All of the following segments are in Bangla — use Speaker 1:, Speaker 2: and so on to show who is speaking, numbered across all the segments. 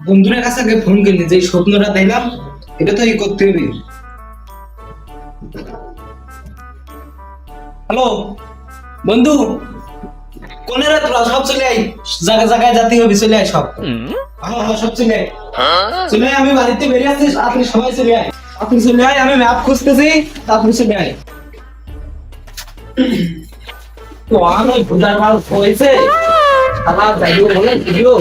Speaker 1: বন্ধুদের কাছে আগে ফোন করলি যে স্বপ্নটা দেখলাম এটা তো করতে হবে। হ্যালো বন্ধু, কোন রে তোরা? সব চলে আই, জায়গায় জায়গায় জাতি হবে, চলে আই সব। সব চলে আই, চলে আই। আমি বাড়িতে বেরিয়ে আসছি, আপনি সবাই চলে আই, আপনি চলে আই। আমি ম্যাপ খুঁজতেছি, আপনি চলে আই। তো আমি ভুদার মাল হয়েছে আমার যাইও বলে ভিডিও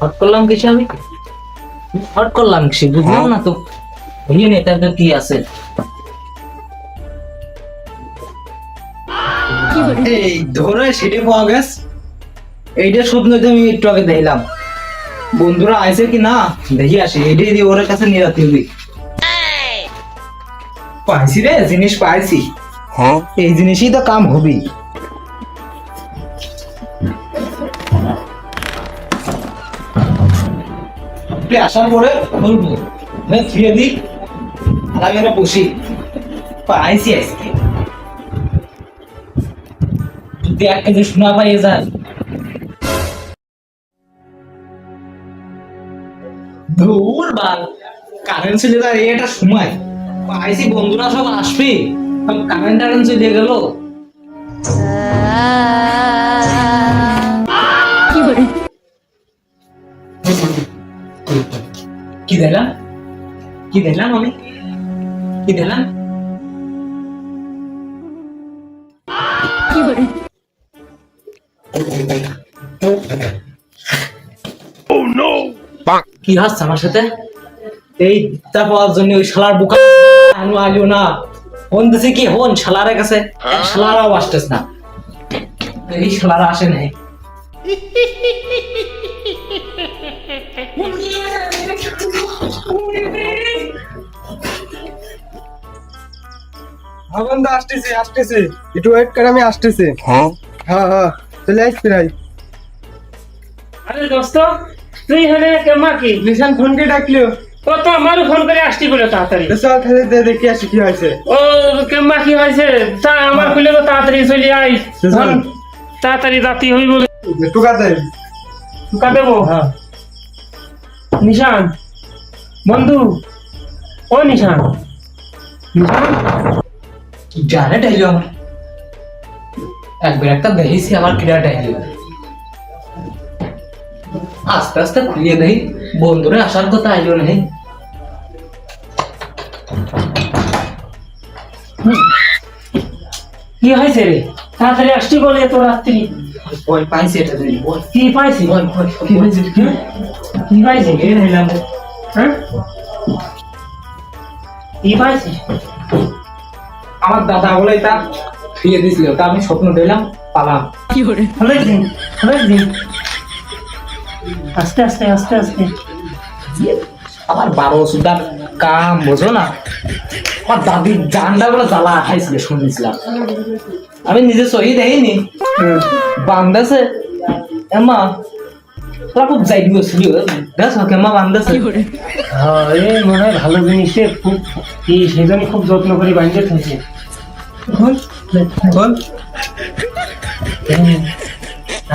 Speaker 1: হট করলাম কিছু, আমি হট করলাম কিছু বুঝলাম না তো। বুঝলি না এটা কি আছে? এই ধরে সেটা পাওয়া গেছে। এইটা স্বপ্ন আমি একটু আগে দেখলাম। বন্ধুরা আইছে কি না দেখি আসি, এইটাই দিয়ে ওর কাছে নিয়ে যাতে হবে। পাইছি রে, জিনিস পাইছি। এই জিনিসই তো কাম হবে। আসার পরে বলবো ফিরে দিই, আর আমি একটা বসি। পাইছি আজকে যদি এক কেজি শোনা পাইয়ে যায়। দূর বাল, কারেন্ট চলে যায় এটা সময় পাইছি। বন্ধুরা সব আসবে, কারেন্ট টারেন্ট চলে গেল। কি দেখলাম, কি দেখলাম আমি, কি দেখলাম? কি হাসছে আমার সাথে? এই তা পাওয়ার জন্য ওই শালার বোকা আনু আলিও না ফোন দিছে কি হন শালারের কাছে, শালারাও আসতেছ না। এই শালারা আসে নাই।
Speaker 2: বন্ধু আসতেছে আসতেছে, একটু ওয়েট করে, আমি আসতেছে। হ্যাঁ হ্যাঁ চলে আসছি ভাই।
Speaker 3: আরে দোস্ত, তুই হলে কেমা কি
Speaker 2: নিশান ফোনকে ডাকলিও?
Speaker 3: ও তো আমারও ফোন করে আসছি বলে তাড়াতাড়ি।
Speaker 2: চল তাহলে দেখে আসি কি হয়েছে।
Speaker 3: ও কেমা কি হয়েছে তা আমার খুলে তো তাড়াতাড়ি চলে আই, তাড়াতাড়ি রাতি হই বলে।
Speaker 2: টুকা দে,
Speaker 3: টুকা দেবো।
Speaker 2: হ্যাঁ
Speaker 3: নিশান বন্ধু, ও নিশান, নিশান
Speaker 1: জানে টাইলো আমার একবার একটা দেখেছি আমার ক্রিয়া টাইলো। আস্তে আস্তে খুলিয়ে দেই, বন্ধুরা আসার কথা আইলো নাই।
Speaker 3: কি হয়েছে রে? তাড়াতাড়ি আসছি বলে এত রাত্রি।
Speaker 1: ভয় পাইছি, এটা দিই বল।
Speaker 3: কি পাইছি?
Speaker 1: ভয় ভয়
Speaker 3: কি হয়েছে? কি পাইছি?
Speaker 1: এ নিলাম।
Speaker 3: হ্যাঁ কি পাইছি?
Speaker 1: আমার দাদা বলে তা ফিরে দিছিল, তা আমি স্বপ্ন দিলাম, পালাম।
Speaker 3: কি করে? হলে দিন, হলে দিন। আস্তে আস্তে আস্তে আস্তে।
Speaker 1: আমার 12 সুদার কাম বোঝো না। আমার দাদির জানটা বলে জ্বালা খাইছিল শুনেছিলাম, আমি নিজে সহি দেখিনি। বান্দাছে এমা তোরা খুব যাই দিয়েছিল, দেখো কেমা বান্দাছে।
Speaker 3: হ্যাঁ এই মনে হয় ভালো জিনিসে খুব কি সেজন্য খুব যত্ন করে বাঁধতে থাকে।
Speaker 1: বল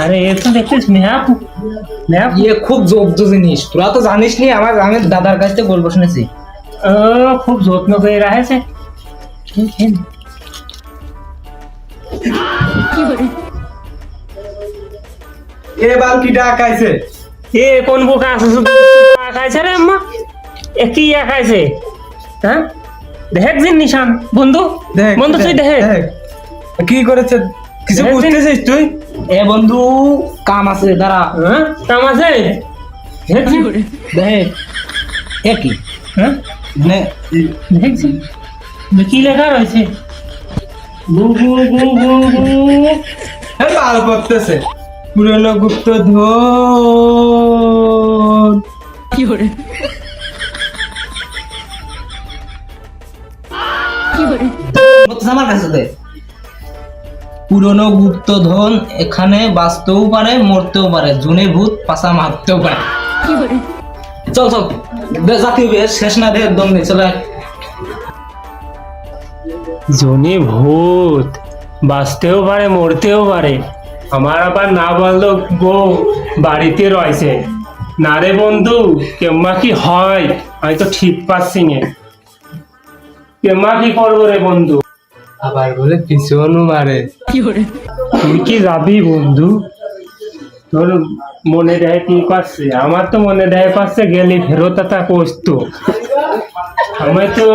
Speaker 3: আরে এ তো দেখছিস ম্যাপ, ম্যাপ
Speaker 1: ইয়ে খুব জব্দ জিনিস, তোরা তো জানিস নি। আমার আমি দাদার কাছ থেকে গল্প শুনেছি।
Speaker 3: খুব যত্ন করে রাখেছে।
Speaker 2: এ বাল কি ডাকাইছে?
Speaker 3: এ কোন বোকা আছে খাইছে রে আম্মা? এ কি খাইছে? হ্যাঁ দেখ যে নিশান বন্ধু,
Speaker 2: দেখ
Speaker 3: বন্ধু তুই দেখ
Speaker 2: কি করেছে, কিছু বুঝতেছিস তুই?
Speaker 1: এ বন্ধু কাম আছে, দাঁড়া।
Speaker 3: হ্যাঁ কাম আছে,
Speaker 1: দেখ এ কি,
Speaker 3: হ্যাঁ
Speaker 1: মানে
Speaker 3: দেখছি কি লেখা রয়েছে? গু গু গু গু গু।
Speaker 2: হ্যাঁ পাল পড়তেছে পুরনো গুপ্তধন।
Speaker 1: আমার কাছে দে। পুরনো গুপ্তধন এখানে বাঁচতেও পারে, মরতেও পারে, জুনে ভূত পাশা মারতেও পারে। চল চল, জাতীয় বিয়ে শেষ না দে, দম নেই, চলে আয়।
Speaker 3: জনে ভূত বাঁচতেও পারে মরতেও পারে, আমার আবার না বললো বউ বাড়িতে রয়েছে। না রে বন্ধু, কেম্মা কি হয় আমি তো ঠিক পাচ্ছি না। কেম্মা কি করবো রে বন্ধু?
Speaker 2: আবার বলে পিছনও মারে।
Speaker 3: তুই কি যাবি বন্ধু? তোর মনে দেয় কি করছে? আমার তো মনে দেয় করছে গেলি ফেরত তা কষতো। আমি তো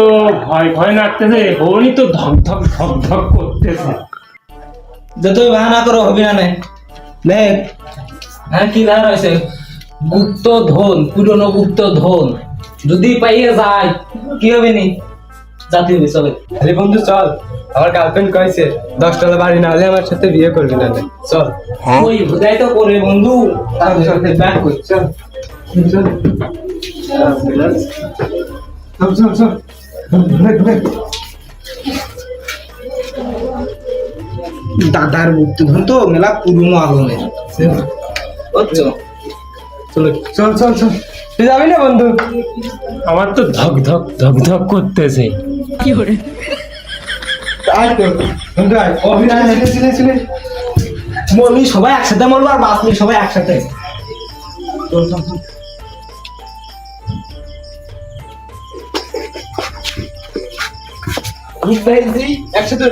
Speaker 3: ভয় ভয় লাগতেছে, ওরই তো ধক ধক ধক ধক করতেছে।
Speaker 1: যতই বাহানা করো হবি না নে। দেখ, হ্যাঁ কি ধার হয়েছে, গুপ্তধন, পুরনো গুপ্তধন যদি পাইয়ে যায় কি হবে নি? জাতীয় বিয়ে চলে।
Speaker 2: আরে বন্ধু চল, আমার গার্লফ্রেন্ড কইছে 10 তলা বাড়ি না হলে আমার সাথে বিয়ে করবি না। চল
Speaker 1: ওই বোঝাই তো করে বন্ধু, তার সাথে ব্যাক কর।
Speaker 2: চল চল চল চল চল।
Speaker 1: দাদার গুপ্তধন তো মেলা পুরনো আগুনের, বুঝছো?
Speaker 2: চল চল চল চল। তুই যাবি না বন্ধু?
Speaker 3: আমার তো ধক ধক ধক ধক করতেছে।
Speaker 2: আয় তো বন্ধু আয়। অভিনয় হেঁটে ছিলে ছিলে।
Speaker 1: মরলি সবাই একসাথে মরবো, আর বাঁচলি সবাই একসাথে। চল চল চল। একসাথে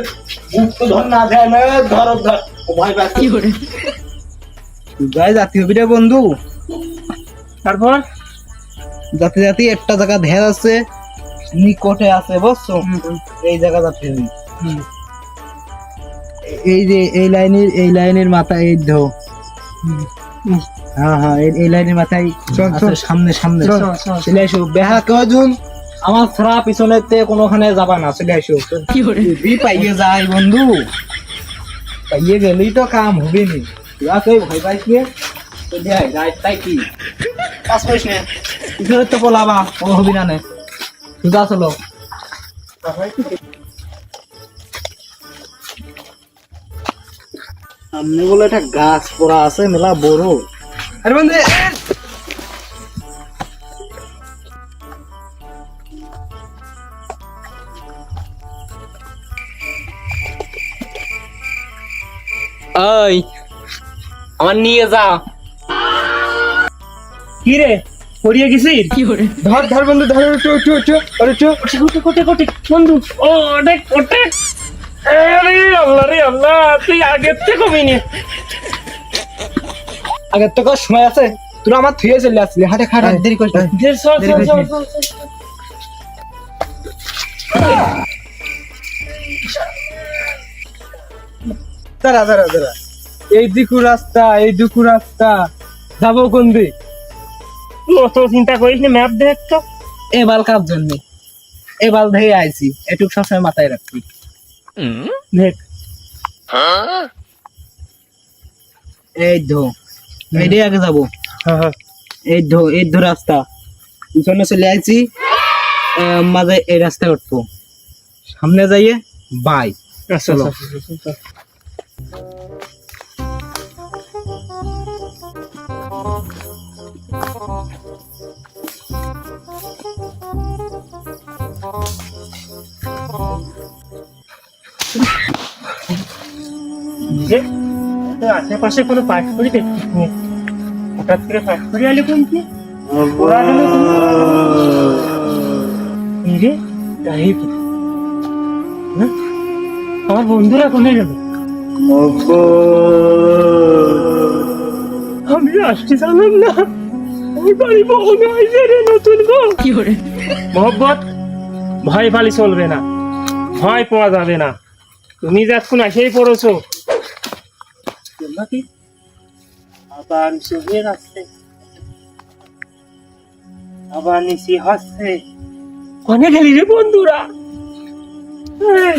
Speaker 1: গুপ্তধন না দেয় না, ধর ধর ভয় পাচ্ছি। জাতীয় বিয়ে বন্ধু,
Speaker 3: তারপর
Speaker 1: জাতি জাতি একটা জায়গা ধ্যান আছে, নিকটে আছে, বুঝছো? এই জায়গা জাতীয় বিয়ে। এই যে এই লাইনের মাথায় এই ধো। হ্যাঁ হ্যাঁ, এই লাইনের মাথায়
Speaker 2: চল, চল।
Speaker 1: আছে, সামনে সামনে
Speaker 3: চল, চল।
Speaker 1: চলে আসো। বেহা কজন আমার ছাড়া পিছনেতে কোনোখানে যাবা না, চলে আসো। যদি পাইয়ে যায় বন্ধু, পাইয়ে গেলেই তো কাম হবে নি। তোরা তুই ভয় পাইস নে, তো দেয় তাই কি কাজ করিস না, পিছনে তো পলাবা, ও হবি না নে। সুজা চলো। সামনে বলে একটা গাছ পড়া আছে মেলা বড়।
Speaker 2: আরে বন্ধু
Speaker 1: ওই আমার নিয়ে যা।
Speaker 3: কি রে, পড়িয়ে গেছিস?
Speaker 2: ধর ধর বন্ধু ধর। উঠো উঠো উঠো। আরে উঠো।
Speaker 3: কোটে কোটে কোটে বন্ধু, ও অনেক কোটে। আরে আল্লাহ রে আল্লাহ, তুই আগের থেকে কমিনি।
Speaker 1: আগের তো কত সময় আছে, তোরা আমার থুয়ে চলে আসলি, হাটে খাট দেরি করিস না।
Speaker 3: চল
Speaker 1: দেরি
Speaker 3: চল
Speaker 1: করিস
Speaker 3: চল
Speaker 1: না।
Speaker 3: চল।
Speaker 2: দাঁড়া দাঁড়া দাঁড়া। এই দিকু রাস্তা যাবো কোন দিক?
Speaker 3: অত চিন্তা করিস না, ম্যাপ দেখ তো।
Speaker 1: এ বাল কার জন্য, এ বাল ধেয়ে আইছি, এটুক সবসময় মাথায় রাখবি।
Speaker 3: দেখ
Speaker 1: এই ধো, এইটাই আগে যাবো।
Speaker 3: হ্যাঁ হ্যাঁ।
Speaker 1: এই ধো রাস্তা, পিছনে চলে আইছি, মাঝে এই রাস্তায় উঠবো, সামনে যাইয়ে বাই।
Speaker 3: আচ্ছা
Speaker 1: চলো।
Speaker 3: আচ্ছা। যে আশেপাশে কোনো পাটপুরি দেখছিস নি? হঠাৎ করে পাটপুরি আলো কোনটি? ওরা গেল রে গাড়ি। আমার বন্ধুরা কোনে গেল? আমি আসতে জানলাম না, ওই বাড়ি বহনে আইছে রে নতুন বউ। মোহব্বত, ভয় পালি চলবে না, ভয় পাওয়া যাবে না। তুমি যখন আসেই পড়েছো, নাকি আবার চলে আসছে, আবার নিচে হাসছে। কোনে গেলি রে বন্ধুরা? এই,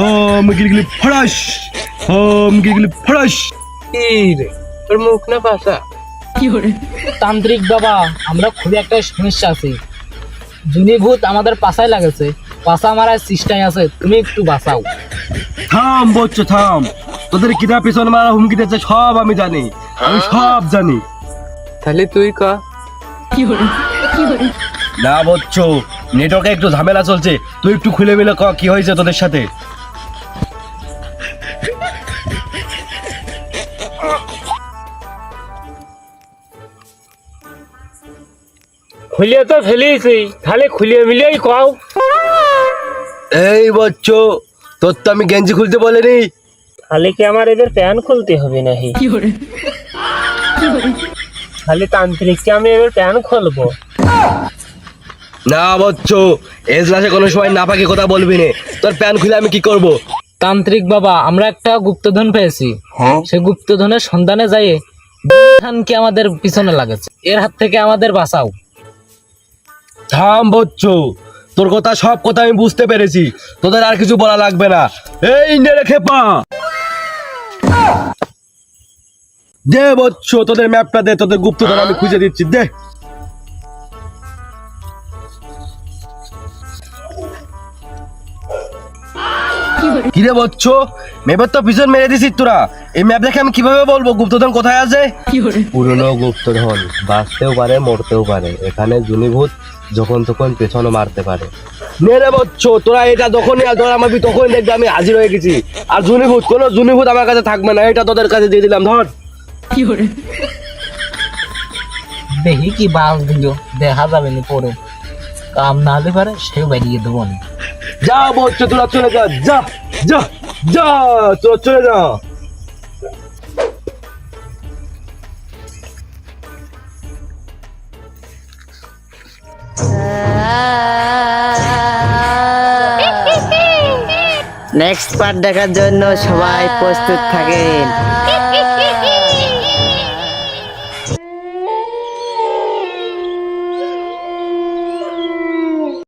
Speaker 4: ওম গিলগিলি ফড়াস, ওম গিলগিলি ফড়াস।
Speaker 2: কি রে তোর মুখ না পাশা?
Speaker 1: তান্ত্রিক বাবা, আমরা খুবই একটা সমস্যা আছে। জুনি ভূত আমাদের পাশায় লাগেছে, পাশা মারার চেষ্টায় আছে, তুমি একটু বাঁচাও।
Speaker 4: থাম বচ্চ থাম, তোদের কিনা পিছন মারা হুমকি দিচ্ছে সব আমি জানি, আমি সব জানি।
Speaker 2: তাহলে তুই ক।
Speaker 4: না বচ্চ, নেটওয়ার্কে একটু ঝামেলা চলছে, তুই একটু খুলে মিলে ক কি হয়েছে তোদের সাথে।
Speaker 3: খুলিয়ে তো ফেলিয়েছি, তাহলে খুলিয়ে মিলিয়েই কও।
Speaker 4: এই বচ্চ, তোর তো আমি গেঞ্জি খুলতে বলিনি।
Speaker 3: তাহলে কি আমার এদের প্যান খুলতে হবে নাকি? তাহলে তান্ত্রিককে আমি এবার প্যান খুলবো?
Speaker 4: না বচ্চ, এজলাসে কোনো সময় না পাকে কথা বলবি না, তোর প্যান খুলে আমি কি করব?
Speaker 1: তান্ত্রিক বাবা, আমরা একটা গুপ্তধন পেয়েছি, সে গুপ্তধনের সন্ধানে যাই খানকে আমাদের পিছনে লাগেছে, এর হাত থেকে আমাদের বাঁচাও।
Speaker 4: থাম বচ্চ, তোর কথা সব কথা আমি বুঝতে পেরেছি, তোদের আর কিছু বলা লাগবে না। এই নে রেখে পা দে বচ্চ, তোদের ম্যাপটা দে, তোদের গুপ্তধন আমি খুঁজে দিচ্ছি, দে। কিরে বচ্চ, ম্যাপের তো পিছন মেরে দিছিস তোরা, এই ম্যাপ দেখে আমি কিভাবে বলবো গুপ্তধন কোথায় আছে? পুরনো গুপ্তধন বাঁচতেও পারে মরতেও পারে, এখানে জুনিভূত যখন তখন পেছনে মারতে পারে। মেরে বচ্চ, তোরা এটা যখনই ধর আমার তখন দেখবে আমি হাজির হয়ে গেছি, আর জুনিভূত কোনো জুনিভূত আমার কাছে থাকবে না, এটা তোদের কাছে দিয়ে দিলাম, ধর।
Speaker 1: দেখি কি বাল দিল, দেখা যাবে না পরে, কাম না হতে পারে সেও বেরিয়ে দেবো না।
Speaker 4: যা বচ্চ, তোরা চলে যা, যা যা যা, তোরা চলে যা।
Speaker 5: নেক্সট পার্ট দেখার জন্য সবাই প্রস্তুত থাকেন।